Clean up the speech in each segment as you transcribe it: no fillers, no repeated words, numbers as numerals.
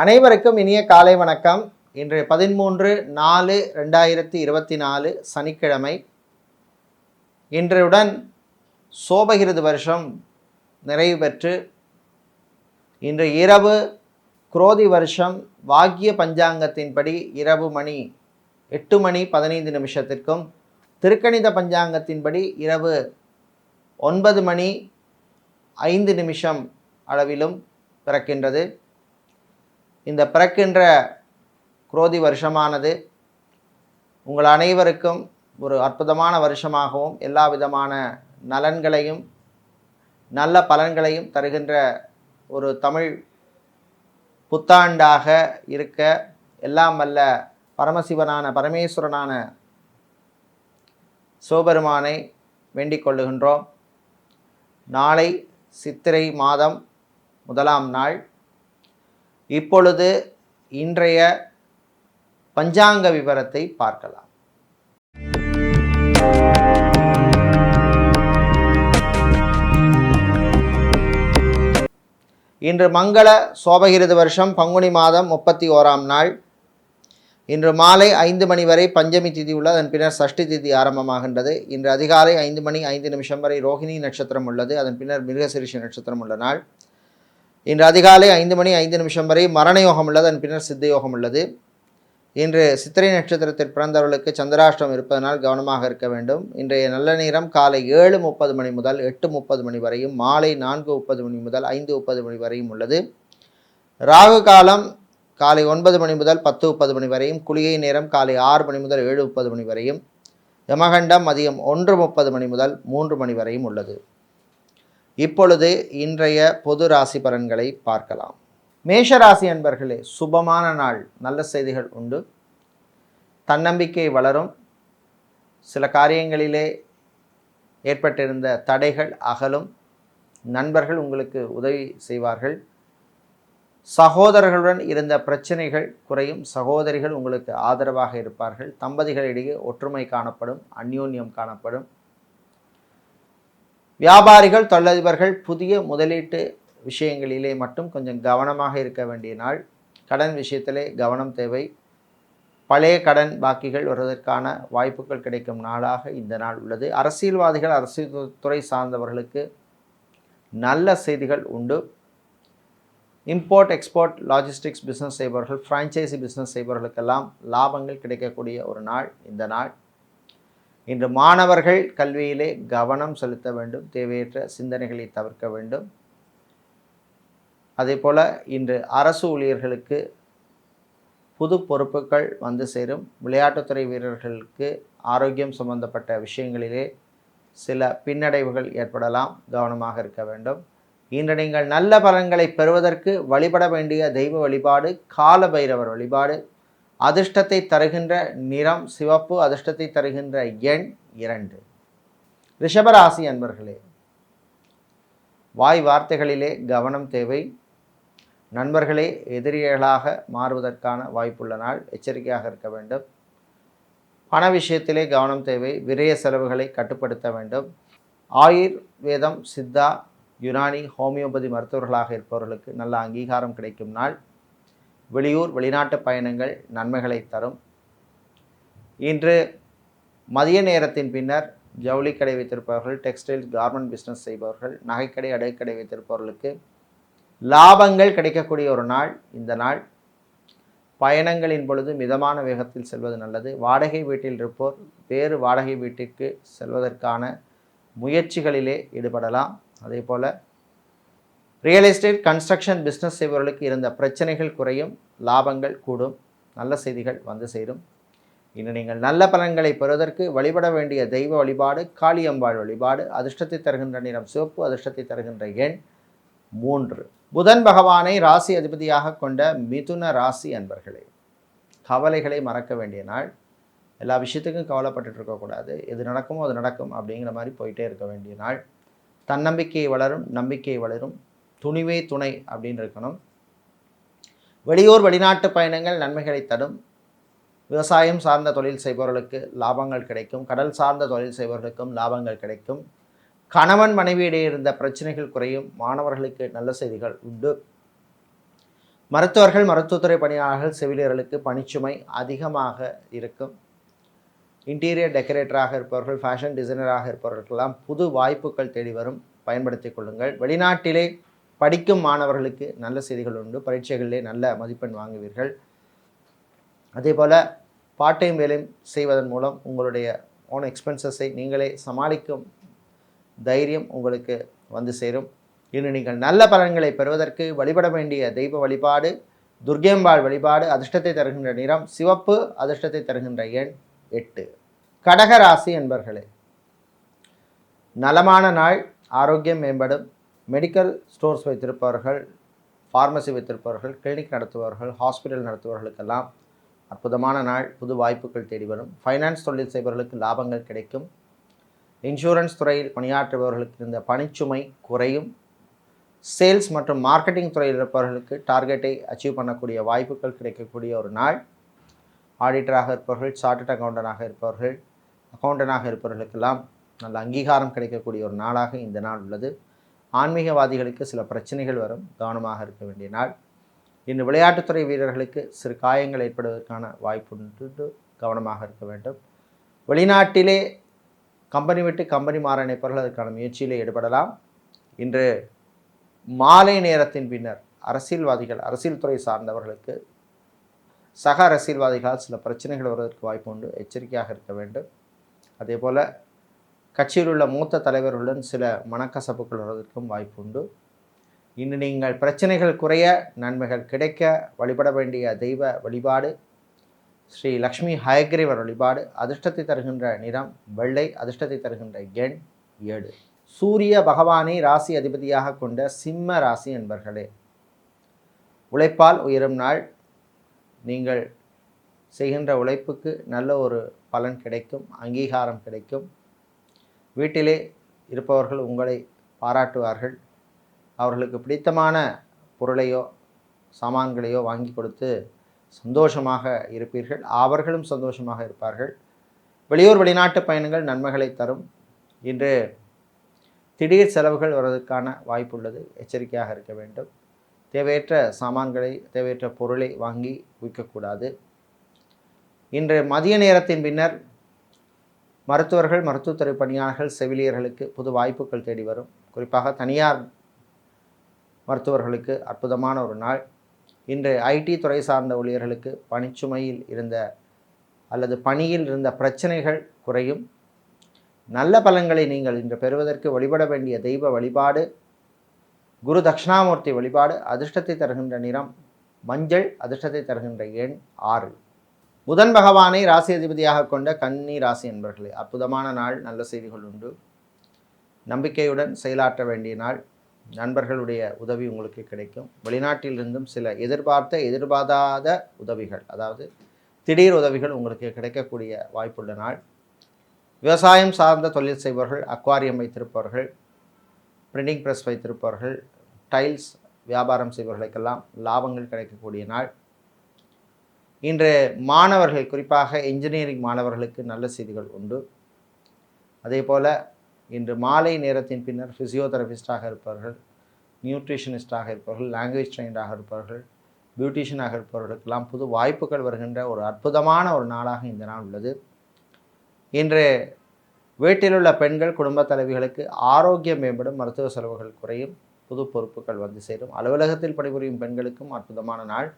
அனைவருக்கும் இனிய காலை வணக்கம். இன்று 13/4/2024 சனிக்கிழமை. இன்றுடன் சோபகிருது வருஷம் நிறைவு பெற்று இன்று இரவு குரோதி வருஷம் வாக்கிய பஞ்சாங்கத்தின்படி இரவு மணி 8:15 திருக்கணித பஞ்சாங்கத்தின்படி இரவு 9:05 அளவிலும் பிறக்கின்றது. இந்த பிறக்கின்ற குரோதி வருஷமானது உங்கள் அனைவருக்கும் ஒரு அற்புதமான வருஷமாகவும் எல்லா விதமான நலன்களையும் நல்ல பலன்களையும் தருகின்ற ஒரு தமிழ் புத்தாண்டாக இருக்க எல்லாம் வல்ல பரமசிவனான பரமேஸ்வரனான சிவபெருமானை வேண்டிக் கொள்ளுகின்றோம். நாளை சித்திரை மாதம் 1ஆம் நாள். இப்பொழுது இன்றைய பஞ்சாங்க விவரத்தை பார்க்கலாம். இன்று மங்கள சோபகிருது வருஷம் பங்குனி மாதம் 31ஆம் நாள். இன்று மாலை 5 மணி வரை பஞ்சமி திதி உள்ளது. அதன் பின்னர் சஷ்டி திதி ஆரம்பமாகின்றது. இன்று அதிகாலை 5:05 வரை ரோஹிணி நட்சத்திரம் உள்ளது. அதன் பின்னர் மிருகசிரிஷ நட்சத்திரம் உள்ள நாள். இன்று அதிகாலை 5:05 வரை மரண யோகம் உள்ளது. அதன் பின்னர் சித்த யோகம் உள்ளது. இன்று சித்திரை நட்சத்திரத்தில் பிறந்தவர்களுக்கு சந்திராஷ்டம் இருப்பதனால் கவனமாக இருக்க வேண்டும். இன்றைய நல்ல நேரம் காலை 7:30 முதல் 8:30 வரையும், மாலை 4:30 முதல் 5:30 வரையும் உள்ளது. ராகு காலம் காலை 9 முதல் 10:30 வரையும், குளிகை நேரம் காலை 6 முதல் 7:30 வரையும், யமகண்டம் மதியம் 1:30 முதல் 3 வரையும் உள்ளது. இப்பொழுது இன்றைய பொது ராசி பலன்களை பார்க்கலாம். மேஷராசி அன்பர்களே, சுபமான நாள், நல்ல செய்திகள் உண்டு. தன்னம்பிக்கை வளரும். சில காரியங்களிலே ஏற்பட்டிருந்த தடைகள் அகலும். நண்பர்கள் உங்களுக்கு உதவி செய்வார்கள். சகோதரர்களுடன் இருந்த பிரச்சனைகள் குறையும். சகோதரிகள் உங்களுக்கு ஆதரவாக இருப்பார்கள். தம்பதிகளிடையே ஒற்றுமை காணப்படும், அந்யோன்யம் காணப்படும். வியாபாரிகள், தொழிலதிபர்கள் புதிய முதலீட்டு விஷயங்களிலே மட்டும் கொஞ்சம் கவனமாக இருக்க வேண்டிய நாள். கடன் விஷயத்திலே கவனம் தேவை. பழைய கடன் பாக்கிகள் வருவதற்கான வாய்ப்புகள் கிடைக்கும் நாளாக இந்த நாள் உள்ளது. அரசியல்வாதிகள், அரசியல் துறை சார்ந்தவர்களுக்கு நல்ல செய்திகள் உண்டு. இம்போர்ட் எக்ஸ்போர்ட் லாஜிஸ்டிக்ஸ் பிஸ்னஸ் செய்பவர்கள், ஃப்ரான்ச்சைசி பிஸ்னஸ் செய்பவர்களுக்கெல்லாம் லாபங்கள் கிடைக்கக்கூடிய ஒரு நாள் இந்த நாள். இன்று மாணவர்கள் கல்வியிலே கவனம் செலுத்த வேண்டும். தேவையற்ற சிந்தனைகளை தவிர்க்க வேண்டும். அதேபோல் இன்று அரசு ஊழியர்களுக்கு புது பொறுப்புகள் வந்து சேரும். விளையாட்டுத்துறை வீரர்களுக்கு ஆரோக்கியம் சம்பந்தப்பட்ட விஷயங்களிலே சில பின்னடைவுகள் ஏற்படலாம். கவனமாக இருக்க வேண்டும். இன்று நீங்கள் நல்ல பலன்களை பெறுவதற்கு வழிபட வேண்டிய தெய்வ வழிபாடு கால பைரவர் வழிபாடு. அதிர்ஷ்டத்தை தருகின்ற நிறம் சிவப்பு. அதிர்ஷ்டத்தை தருகின்ற எண் 2. ரிஷபராசி அன்பர்களே, வாய் வார்த்தைகளிலே கவனம் தேவை. நண்பர்களே எதிரிகளாக மாறுவதற்கான வாய்ப்புள்ள நாள். எச்சரிக்கையாக இருக்க வேண்டும். பண விஷயத்திலே கவனம் தேவை. விரய செலவுகளை கட்டுப்படுத்த வேண்டும். ஆயுர்வேதம், சித்தா, யுனானி, ஹோமியோபதி மருத்துவர்களாக இருப்பவர்களுக்கு நல்ல அங்கீகாரம் கிடைக்கும் நாள். வெளியூர் வெளிநாட்டு பயணங்கள் நன்மைகளை தரும். இன்று மதிய நேரத்தின் பின்னர் ஜவுளி கடை வைத்திருப்பவர்கள், டெக்ஸ்டைல் கார்மெண்ட் பிஸ்னஸ் செய்பவர்கள், நகைக்கடை அடைக்கடை வைத்திருப்பவர்களுக்கு லாபங்கள் கிடைக்கக்கூடிய ஒரு நாள் இந்த நாள். பயணங்களின் பொழுது மிதமான வேகத்தில் செல்வது நல்லது. வாடகை வீட்டில் இருப்போர் வேறு வாடகை வீட்டிற்கு செல்வதற்கான முயற்சிகளிலே ஈடுபடலாம். அதே போல் ரியல் எஸ்டேட், கன்ஸ்ட்ரக்ஷன் பிஸ்னஸ் செய்பவர்களுக்கு இருந்த பிரச்சனைகள் குறையும். லாபங்கள் கூடும். நல்ல செய்திகள் வந்து சேரும். இன்று நீங்கள் நல்ல பலன்களை பெறுவதற்கு வழிபட வேண்டிய தெய்வ வழிபாடு காளியம்பாள் வழிபாடு. அதிர்ஷ்டத்தை தருகின்ற நிறம் சிவப்பு. அதிர்ஷ்டத்தை தருகின்ற எண் 3. புதன் பகவானை ராசி அதிபதியாக கொண்ட மிதுன ராசி அன்பர்களே, கவலைகளை மறக்க வேண்டிய நாள். எல்லா விஷயத்துக்கும் கவலைப்பட்டு இருக்கக்கூடாது. எது நடக்குமோ அது நடக்கும் அப்படிங்கிற மாதிரி போயிட்டே இருக்க வேண்டிய நாள். தன்னம்பிக்கை வளரும், நம்பிக்கை வளரும். துணிவே துணை அப்படின்னு இருக்கணும். வெளியூர் வெளிநாட்டு பயணங்கள் நன்மைகளை தரும். விவசாயம் சார்ந்த தொழில் செய்பவர்களுக்கு லாபங்கள் கிடைக்கும். கடல் சார்ந்த தொழில் செய்பவர்களுக்கும் லாபங்கள் கிடைக்கும். கணவன் மனைவியிடையே இருந்த பிரச்சனைகள் குறையும். மாணவர்களுக்கு நல்ல செய்திகள் உண்டு. மருத்துவர்கள், மருத்துவத்துறை பணியாளர்கள், செவிலியர்களுக்கு பணிச்சுமை அதிகமாக இருக்கும். இன்டீரியர் டெக்கரேட்டராக இருப்பவர்கள், ஃபேஷன் டிசைனராக இருப்பவர்களுக்கெல்லாம் புது வாய்ப்புகள் தேடி வரும், பயன்படுத்திக் கொள்ளுங்கள். வெளிநாட்டிலே படிக்கும் மாணவர்களுக்கு நல்ல செய்திகள் உண்டு. பரீட்சைகளிலே நல்ல மதிப்பெண் வாங்குவீர்கள். அதேபோல் பார்ட் டைம் வேலை செய்வதன் மூலம் உங்களுடைய ஓன் எக்ஸ்பென்சஸை நீங்களே சமாளிக்கும் தைரியம் உங்களுக்கு வந்து சேரும். இன்று நீங்கள் நல்ல பலன்களை பெறுவதற்கு வழிபட வேண்டிய தெய்வ வழிபாடு துர்க்கேம்பாள் வழிபாடு. அதிர்ஷ்டத்தை தருகின்ற நிறம் சிவப்பு. அதிர்ஷ்டத்தை தருகின்ற எண் 8. கடக ராசி என்பர்களே, நலமான நாள். ஆரோக்கியம் மேம்படும். மெடிக்கல் ஸ்டோர்ஸ் வைத்திருப்பவர்கள், ஃபார்மசி வைத்திருப்பவர்கள், கிளினிக் நடத்துபவர்கள், ஹாஸ்பிட்டல் நடத்துபவர்களுக்கெல்லாம் அற்புதமான நாள். புது வாய்ப்புகள் தேடி வரும். ஃபைனான்ஸ் தொழில் செய்பவர்களுக்கு லாபங்கள் கிடைக்கும். இன்சூரன்ஸ் துறையில் பணியாற்றுபவர்களுக்கு இந்த பணிச்சுமை குறையும். சேல்ஸ் மற்றும் மார்க்கெட்டிங் துறையில் இருப்பவர்களுக்கு டார்கெட்டை அச்சீவ் பண்ணக்கூடிய வாய்ப்புகள் கிடைக்கக்கூடிய ஒரு நாள். ஆடிட்டராக இருப்பவர்கள், சார்ட்டர்ட் அக்கௌண்டனாக இருப்பவர்கள், அக்கௌண்டனாக இருப்பவர்களுக்கெல்லாம் நல்ல அங்கீகாரம் கிடைக்கக்கூடிய ஒரு நாளாக இந்த நாள் உள்ளது. ஆன்மீகவாதிகளுக்கு சில பிரச்சனைகள் வரும், கவனமாக இருக்க வேண்டிய நாள். இன்று விளையாட்டுத்துறை வீரர்களுக்கு சிறு காயங்கள் ஏற்படுவதற்கான வாய்ப்பு, கவனமாக இருக்க வேண்டும். வெளிநாட்டிலே கம்பெனி விட்டு கம்பெனி மாற நினைப்பவர்கள் அதற்கான முயற்சியிலே ஈடுபடலாம். இன்று மாலை நேரத்தின் பின்னர் அரசியல்வாதிகள், அரசியல் துறை சார்ந்தவர்களுக்கு சக அரசியல்வாதிகளால் சில பிரச்சனைகள் வருவதற்கு வாய்ப்பு உண்டு, எச்சரிக்கையாக இருக்க வேண்டும். அதே போல் கட்சியில் உள்ள மூத்த தலைவர்களுடன் சில மனக்கசப்புகள் வருவதற்கும் வாய்ப்பு உண்டு. இன்று நீங்கள் பிரச்சனைகள் குறைய, நன்மைகள் கிடைக்க வழிபட வேண்டிய தெய்வ வழிபாடு ஸ்ரீ லக்ஷ்மி ஹயக்ரீவர் வழிபாடு. அதிர்ஷ்டத்தை தருகின்ற நிறம் வெள்ளை. அதிர்ஷ்டத்தை தருகின்ற எண் 7. சூரிய பகவானை ராசி அதிபதியாக கொண்ட சிம்ம ராசி என்பர்களே, உழைப்பால் உயரும் நாள். நீங்கள் செய்கின்ற உழைப்புக்கு நல்ல ஒரு பலன் கிடைக்கும், அங்கீகாரம் கிடைக்கும். வீட்டிலே இருப்பவர்கள் உங்களை பாராட்டுவார்கள். அவர்களுக்கு பிடித்தமான பொருளையோ சாமான்களையோ வாங்கி கொடுத்து சந்தோஷமாக இருப்பீர்கள். அவர்களும் சந்தோஷமாக இருப்பார்கள். வெளியூர் வெளிநாட்டு பயணங்கள் நன்மைகளை தரும். இன்று திடீர் செலவுகள் வருவதற்கான வாய்ப்பு உள்ளது, எச்சரிக்கையாக இருக்க வேண்டும். தேவையற்ற சாமான்களை, தேவையற்ற பொருளை வாங்கி விற்கக்கூடாது. இன்று மதிய நேரத்தின் பின்னர் மருத்துவர்கள், மருத்துவத்துறை பணியாளர்கள், செவிலியர்களுக்கு புது வாய்ப்புகள் தேடி வரும். குறிப்பாக தனியார் மருத்துவர்களுக்கு அற்புதமான ஒரு நாள். இன்று ஐடி துறை சார்ந்த ஊழியர்களுக்கு பணிச்சுமையில் இருந்த அல்லது பணியில் இருந்த பிரச்சனைகள் குறையும். நல்ல பலன்களை நீங்கள் இன்று பெறுவதற்கு வழிபட வேண்டிய தெய்வ வழிபாடு குரு தட்சிணாமூர்த்தி வழிபாடு. அதிர்ஷ்டத்தை தருகின்ற நிறம் மஞ்சள். அதிர்ஷ்டத்தை தருகின்ற எண் 6. புதன் பகவானை ராசி அதிபதியாக கொண்ட கன்னி ராசி என்பர்களே, அற்புதமான நாள். நல்ல செய்திகள் உண்டு. நம்பிக்கையுடன் செயலாற்ற வேண்டிய நாள். நண்பர்களுடைய உதவி உங்களுக்கு கிடைக்கும். வெளிநாட்டிலிருந்தும் சில எதிர்பாராத உதவிகள், அதாவது திடீர் உதவிகள் உங்களுக்கு கிடைக்கக்கூடிய வாய்ப்புள்ள நாள். விவசாயம் சார்ந்த தொழில் செய்பவர்கள், அக்வாரியம் வைத்திருப்பவர்கள், பிரிண்டிங் ப்ரெஸ் வைத்திருப்பவர்கள், டைல்ஸ் வியாபாரம் செய்பவர்களுக்கெல்லாம் லாபங்கள் கிடைக்கக்கூடிய நாள். இன்று மாணவர்கள், குறிப்பாக இன்ஜினியரிங் மாணவர்களுக்கு நல்ல செய்திகள் உண்டு. அதே போல் இன்று மாலை நேரத்தின் பின்னர் ஃபிசியோதெரபிஸ்டாக இருப்பவர்கள், நியூட்ரிஷனிஸ்டாக இருப்பவர்கள், லாங்குவேஜ் ட்ரெயினராக இருப்பவர்கள், பியூட்டிஷியனாக இருப்பவர்களுக்கெல்லாம் புது வாய்ப்புகள் வருகின்ற ஒரு அற்புதமான ஒரு நாளாக இந்த நாள் உள்ளது. இன்று வீட்டிலுள்ள பெண்கள், குடும்ப தலைவிகளுக்கு ஆரோக்கியம் மேம்படும், மருத்துவ செலவுகள் குறையும், புது பொறுப்புகள் வந்து சேரும். அலுவலகத்தில் பணிபுரியும் பெண்களுக்கும் அற்புதமான நாள்.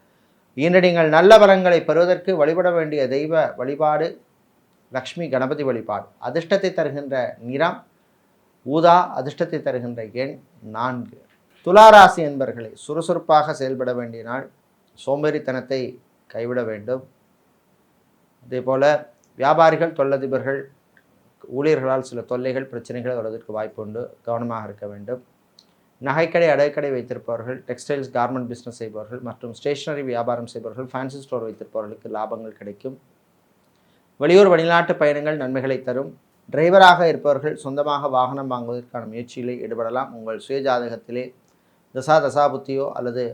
இன்று நீங்கள் நல்ல பலன்களை பெறுவதற்கு வழிபட வேண்டிய தெய்வ வழிபாடு லக்ஷ்மி கணபதி வழிபாடு. அதிர்ஷ்டத்தை தருகின்ற நிறம் ஊதா. அதிர்ஷ்டத்தை தருகின்ற எண் 4. துளாராசி என்பர்களே, சுறுசுறுப்பாக செயல்பட வேண்டிய நாள். சோம்பேறித்தனத்தை கைவிட வேண்டும். அதே போல் வியாபாரிகள், தொழிலதிபர்கள், ஊழியர்களால் சில தொல்லைகள், பிரச்சனைகள் வருவதற்கு வாய்ப்பு உண்டு, கவனமாக இருக்க வேண்டும். நகைக்கடை, அடைக்கடை வைத்திருப்பவர்கள், டெக்ஸ்டைல்ஸ் கார்மெண்ட் பிஸ்னஸ் செய்பவர்கள் மற்றும் ஸ்டேஷனரி வியாபாரம் செய்பவர்கள், ஃபேன்சி ஸ்டோர் வைத்திருப்பவர்களுக்கு லாபங்கள் கிடைக்கும். வெளியூர் வெளிநாட்டு பயணங்கள் நன்மைகளை தரும். டிரைவராக இருப்பவர்கள் சொந்தமாக வாகனம் வாங்குவதற்கான முயற்சியிலே ஈடுபடலாம். உங்கள் சுயஜாதகத்திலே தசாபுத்தியோ அல்லது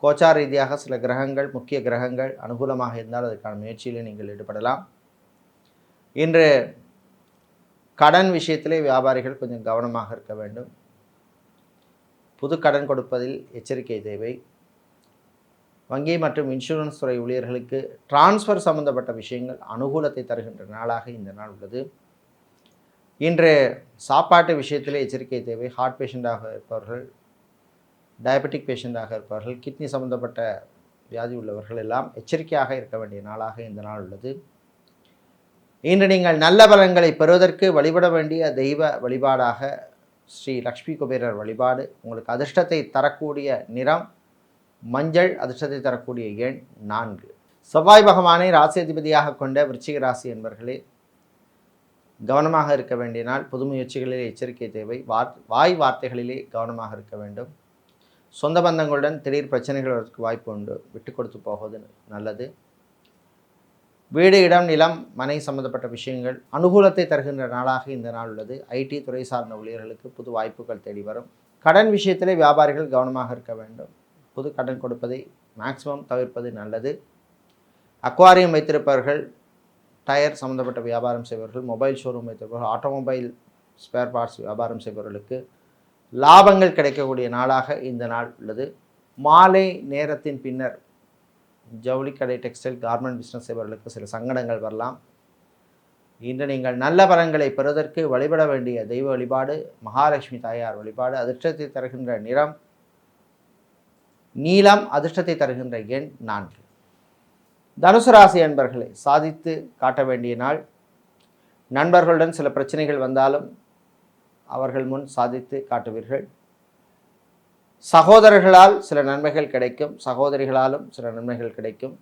கோச்சார் ரீதியாக சில கிரகங்கள், முக்கிய கிரகங்கள் அனுகூலமாக இருந்தால் அதற்கான முயற்சியிலே நீங்கள் ஈடுபடலாம். இன்று கடன் விஷயத்திலே வியாபாரிகள் கொஞ்சம் கவனமாக இருக்க வேண்டும். புது கடன் கொடுப்பதில் எச்சரிக்கை தேவை. வங்கி மற்றும் இன்சூரன்ஸ் துறை ஊழியர்களுக்கு டிரான்ஸ்ஃபர் சம்பந்தப்பட்ட விஷயங்கள் அனுகூலத்தை தருகின்ற நாளாக இந்த நாள் உள்ளது. இன்று சாப்பாட்டு விஷயத்திலே எச்சரிக்கை தேவை. ஹார்ட் பேஷண்ட்டாக இருப்பவர்கள், டயபெட்டிக் பேஷண்ட்டாக இருப்பவர்கள், கிட்னி சம்பந்தப்பட்ட வியாதி உள்ளவர்கள் எல்லாம் எச்சரிக்கையாக இருக்க வேண்டிய நாளாக இந்த நாள் உள்ளது. இன்று நீங்கள் நல்ல பலன்களை பெறுவதற்கு வழிபட வேண்டிய தெய்வ வழிபாடாக ஸ்ரீ லக்ஷ்மி குபேரர் வழிபாடு. உங்களுக்கு அதிர்ஷ்டத்தை தரக்கூடிய நிறம் மஞ்சள், அதிர்ஷ்டத்தை தரக்கூடிய எண் 4. செவ்வாய் பகவானை ராசி அதிபதியாக கொண்ட விருச்சிக ராசி என்பர்களே, கவனமாக இருக்க வேண்டிய நாள். புது முயற்சிகளிலே எச்சரிக்கை தேவை. வாய் வார்த்தைகளிலே கவனமாக இருக்க வேண்டும். சொந்த பந்தங்களுடன் திடீர் பிரச்சனைகள் வருவதற்கு வாய்ப்பு உண்டு. விட்டு கொடுத்து போவது நல்லது. வீடு, இடம், நிலம், மனை சம்பந்தப்பட்ட விஷயங்கள் அனுகூலத்தை தருகின்ற நாளாக இந்த நாள் உள்ளது. ஐடி துறை சார்ந்த ஊழியர்களுக்கு புது வாய்ப்புகள் தேடி வரும். கடன் விஷயத்திலே வியாபாரிகள் கவனமாக இருக்க வேண்டும். புது கடன் கொடுப்பதை மேக்சிமம் தவிர்ப்பது நல்லது. அக்வாரியம் வைத்திருப்பவர்கள், டயர் சம்பந்தப்பட்ட வியாபாரம் செய்பவர்கள், மொபைல் ஷோரூம் வைத்திருப்பவர்கள், ஆட்டோமொபைல் ஸ்பேர் பார்ட்ஸ் வியாபாரம் செய்பவர்களுக்கு லாபங்கள் கிடைக்கக்கூடிய நாளாக இந்த நாள் உள்ளது. மாலை நேரத்தின் பின்னர் ஜவுளிக்கடை, டெக்ஸ்டைல், கார்மெண்ட் பிஸ்னஸ் செய்பவர்களுக்கு சில சங்கடங்கள் வரலாம். இன்று நீங்கள் நல்ல பலன்களை பெறுவதற்கு வழிபட வேண்டிய தெய்வ வழிபாடு மகாலட்சுமி தாயார் வழிபாடு. அதிர்ஷ்டத்தை தருகின்ற நிறம் நீலம், அதிர்ஷ்டத்தை தருகின்ற எண் 4. தனுசு ராசி அன்பர்களை சாதித்து காட்ட வேண்டிய நாள். நண்பர்களுடன் சில பிரச்சனைகள் வந்தாலும் அவர்கள் முன் சாதித்து காட்டுவீர்கள். சகோதரர்களால் சில நன்மைகள் கிடைக்கும், சகோதரிகளாலும் சில நன்மைகள் கிடைக்கும்.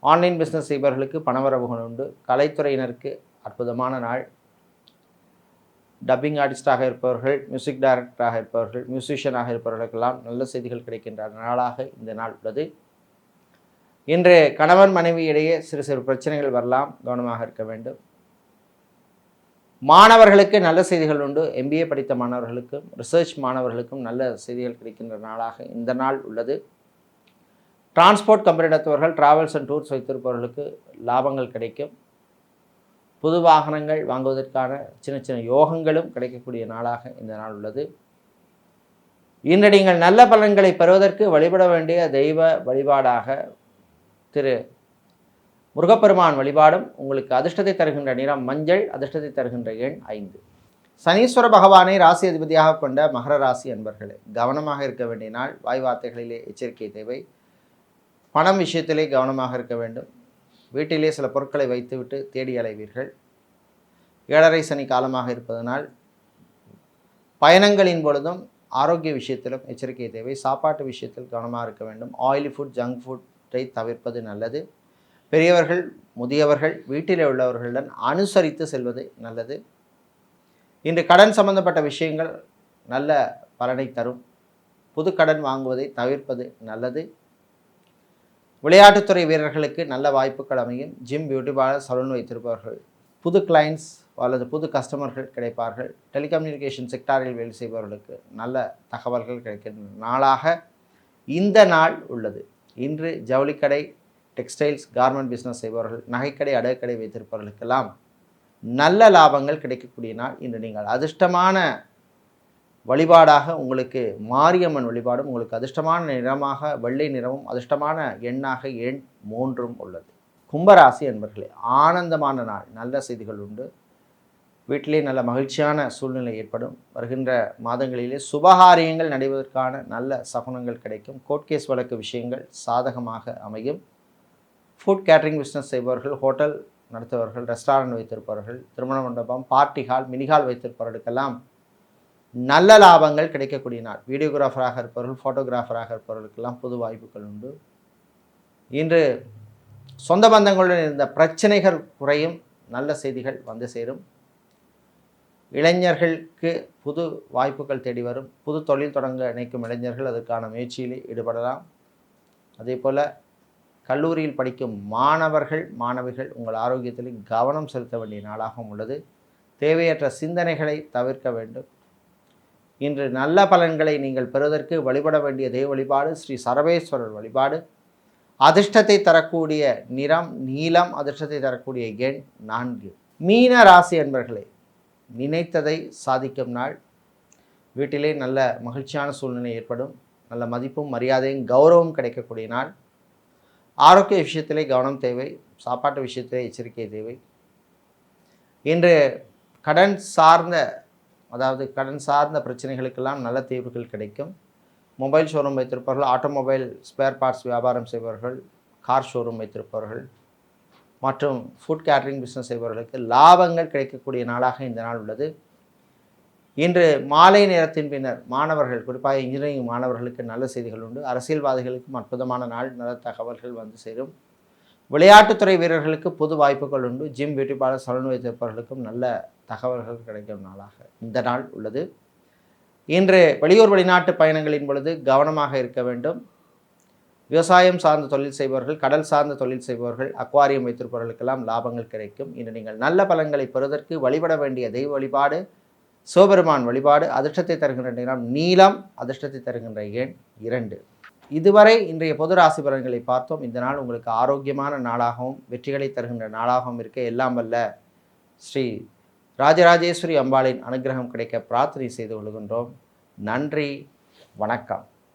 ஆன்லைன் பிஸ்னஸ் செய்பவர்களுக்கு பணவரவுகள் உண்டு. கலைத்துறையினருக்கு அற்புதமான நாள். டப்பிங் ஆர்டிஸ்டாக இருப்பவர்கள், மியூசிக் டைரக்டராக இருப்பவர்கள், மியூசிஷியனாக இருப்பவர்களுக்கெல்லாம் நல்ல செய்திகள் கிடைக்கின்ற நாளாக இந்த நாள் உள்ளது. இன்று கணவன் மனைவி இடையே சிறு சிறு பிரச்சனைகள் வரலாம், கவனமாக இருக்க வேண்டும். மாணவர்களுக்கு நல்ல செய்திகள் உண்டு. MBA படித்த மாணவர்களுக்கும் ரிசர்ச் மாணவர்களுக்கும் நல்ல செய்திகள் கிடைக்கின்ற நாளாக இந்த நாள் உள்ளது. டிரான்ஸ்போர்ட் கம்பெனி நடத்துபவர்கள், டிராவல்ஸ் அண்ட் டூர்ஸ் வைத்திருப்பவர்களுக்கு லாபங்கள் கிடைக்கும். புது வாகனங்கள் வாங்குவதற்கான சின்ன சின்ன யோகங்களும் கிடைக்கக்கூடிய நாளாக இந்த நாள் உள்ளது. இன்று நீங்கள் நல்ல பலன்களை பெறுவதற்கு வழிபட வேண்டிய தெய்வ வழிபாடாக திரு முருகப்பெருமான் வழிபாடும். உங்களுக்கு அதிர்ஷ்டத்தை தருகின்ற நிறம் மஞ்சள், அதிர்ஷ்டத்தை தருகின்ற எண் 5. சனீஸ்வர பகவானை ராசி அதிபதியாக கொண்ட மகர ராசி அன்பர்களே, கவனமாக இருக்க வேண்டிய நாள். வாய் வார்த்தைகளிலே எச்சரிக்கை தேவை. பணம் விஷயத்திலே கவனமாக இருக்க வேண்டும். வீட்டிலே சில பொருட்களை வைத்துவிட்டு தேடி அலைவீர்கள். 7.5 சனி காலமாக இருப்பதனால் பயணங்களின் பொழுதும் ஆரோக்கிய விஷயத்திலும் எச்சரிக்கை தேவை. சாப்பாட்டு விஷயத்தில் கவனமாக இருக்க வேண்டும். ஆயிலி ஃபுட், ஜங்க் ஃபுட்டை தவிர்ப்பது நல்லது. பெரியவர்கள், முதியவர்கள், வீட்டில் உள்ளவர்களுடன் அனுசரித்து செல்வது நல்லது. இன்று கடன் சம்பந்தப்பட்ட விஷயங்கள் நல்ல பலனை தரும். புது கடன் வாங்குவதை தவிர்ப்பது நல்லது. விளையாட்டுத்துறை வீரர்களுக்கு நல்ல வாய்ப்புகள் அமையும். ஜிம், பியூட்டி பார்லர், சலூன் வைத்திருப்பவர்கள் புது கிளைண்ட்ஸ் அல்லது புது கஸ்டமர்கள் கிடைப்பார்கள். டெலிகம்யூனிகேஷன் செக்டாரில் வேலை செய்பவர்களுக்கு நல்ல தகவல்கள் கிடைக்கின்ற நாளாக இந்த நாள் உள்ளது. இன்று ஜவுளிக்கடை, டெக்ஸ்டைல்ஸ், கார்மெண்ட் பிஸ்னஸ் செய்பவர்கள், நகைக்கடை, அடகுக்கடை வைத்திருப்பவர்களுக்கெல்லாம் நல்ல லாபங்கள் கிடைக்கக்கூடிய நாள். இன்று நீங்கள் அதிர்ஷ்டமான வழிபாடாக உங்களுக்கு மாரியம்மன் வழிபாடும், உங்களுக்கு அதிர்ஷ்டமான நிறமாக வெள்ளை நிறமும், அதிர்ஷ்டமான எண்ணாக எண் 3 உள்ளது. கும்பராசி என்பர்களே, ஆனந்தமான நாள். நல்ல செய்திகள் உண்டு. வீட்டிலே நல்ல மகிழ்ச்சியான சூழ்நிலை ஏற்படும். வருகின்ற மாதங்களிலே சுபகாரியங்கள் நடைபெறுவதற்கான நல்ல சகுனங்கள் கிடைக்கும். கோர்ட் கேஸ் வழக்கு விஷயங்கள் சாதகமாக அமையும். ஃபுட் கேட்டரிங் பிஸ்னஸ் செய்பவர்கள், ஹோட்டல் நடத்துபவர்கள், ரெஸ்டாரண்ட் வைத்திருப்பவர்கள், திருமண மண்டபம், பார்ட்டி ஹால், மினிஹால் வைத்திருப்பவர்களுக்கெல்லாம் நல்ல லாபங்கள் கிடைக்கக்கூடிய நாள். வீடியோகிராஃபராக இருப்பவர்கள், ஃபோட்டோகிராஃபராக இருப்பவர்களுக்கெல்லாம் புது வாய்ப்புகள் உண்டு. இன்று சொந்த பந்தங்களுடன் இருந்த பிரச்சனைகள் குறையும். நல்ல செய்திகள் வந்து சேரும். இளைஞர்களுக்கு புது வாய்ப்புகள் தேடி வரும். புது தொழில் தொடங்க நினைக்கும் இளைஞர்கள் அதற்கான முயற்சியில் ஈடுபடலாம். அதே போல் கல்லூரியில் படிக்கும் மாணவர்கள், மாணவிகள் உங்கள் ஆரோக்கியத்தில் கவனம் செலுத்த வேண்டிய நாளாகவும் உள்ளது. தேவையற்ற சிந்தனைகளை தவிர்க்க வேண்டும். இன்று நல்ல பலன்களை நீங்கள் பெறுவதற்கு வழிபட வேண்டிய தெய்வ வழிபாடு ஸ்ரீ சரவேஸ்வரர் வழிபாடு. அதிர்ஷ்டத்தை தரக்கூடிய நிறம் நீலம், அதிர்ஷ்டத்தை தரக்கூடிய எண் 4. மீன ராசி என்பர்களே, நினைத்ததை சாதிக்கும் நாள். வீட்டிலே நல்ல மகிழ்ச்சியான சூழ்நிலை ஏற்படும். நல்ல மதிப்பும் மரியாதையும் கௌரவம் கிடைக்கக்கூடிய நாள். ஆரோக்கிய விஷயத்திலே கவனம் தேவை. சாப்பாட்டு விஷயத்திலே எச்சரிக்கை தேவை. இன்று கடன் சார்ந்த கடன் சார்ந்த பிரச்சனைகளுக்கெல்லாம் நல்ல தீர்வுகள் கிடைக்கும். மொபைல் ஷோரூம் வைத்திருப்பவர்கள், ஆட்டோமொபைல் ஸ்பேர் பார்ட்ஸ் வியாபாரம் செய்பவர்கள், கார் ஷோரூம் வைத்திருப்பவர்கள் மற்றும் ஃபுட் கேட்டரிங் பிஸ்னஸ் செய்பவர்களுக்கு லாபங்கள் கிடைக்கக்கூடிய நாளாக இந்த நாள் உள்ளது. இன்று மாலை நேரத்தின் பின்னர் மாணவர்கள், குறிப்பாக இன்ஜினியரிங் மாணவர்களுக்கு நல்ல செய்திகள் உண்டு. அரசியல்வாதிகளுக்கும் அற்புதமான நாள், நல்ல தகவல்கள் வந்து சேரும். விளையாட்டுத்துறை வீரர்களுக்கு புது வாய்ப்புகள் உண்டு. ஜிம், பியூட்டி பார்லர், சலூன் வைத்திருப்பவர்களுக்கும் நல்ல தகவல்கள் கிடைக்கும் நாளாக இந்த நாள் உள்ளது. இன்று வெளியூர் வெளிநாட்டு பயணங்களின் பொழுது கவனமாக இருக்க வேண்டும். விவசாயம் சார்ந்த தொழில் செய்பவர்கள், கடல் சார்ந்த தொழில் செய்பவர்கள், அக்வாரியம் வைத்திருப்பவர்களுக்கெல்லாம் லாபங்கள் கிடைக்கும். இன்று நீங்கள் நல்ல பலன்களை பெறுவதற்கு வழிபட வேண்டிய தெய்வ வழிபாடு சிவபெருமான் வழிபாடு. அதிர்ஷ்டத்தை தருகின்ற நிறம் நீலம், அதிர்ஷ்டத்தை தருகின்ற எண் 2. இதுவரை இன்றைய பொது ராசி பலன்களை பார்த்தோம். இந்த நாள் உங்களுக்கு ஆரோக்கியமான நாளாகவும் வெற்றிகளை தருகின்ற நாளாகவும் இருக்க எல்லாம் வல்ல ஸ்ரீ ராஜராஜேஸ்வரி அம்பாளின் அனுகிரகம் கிடைக்க பிரார்த்தனை செய்து கொள்கின்றோம். நன்றி, வணக்கம்.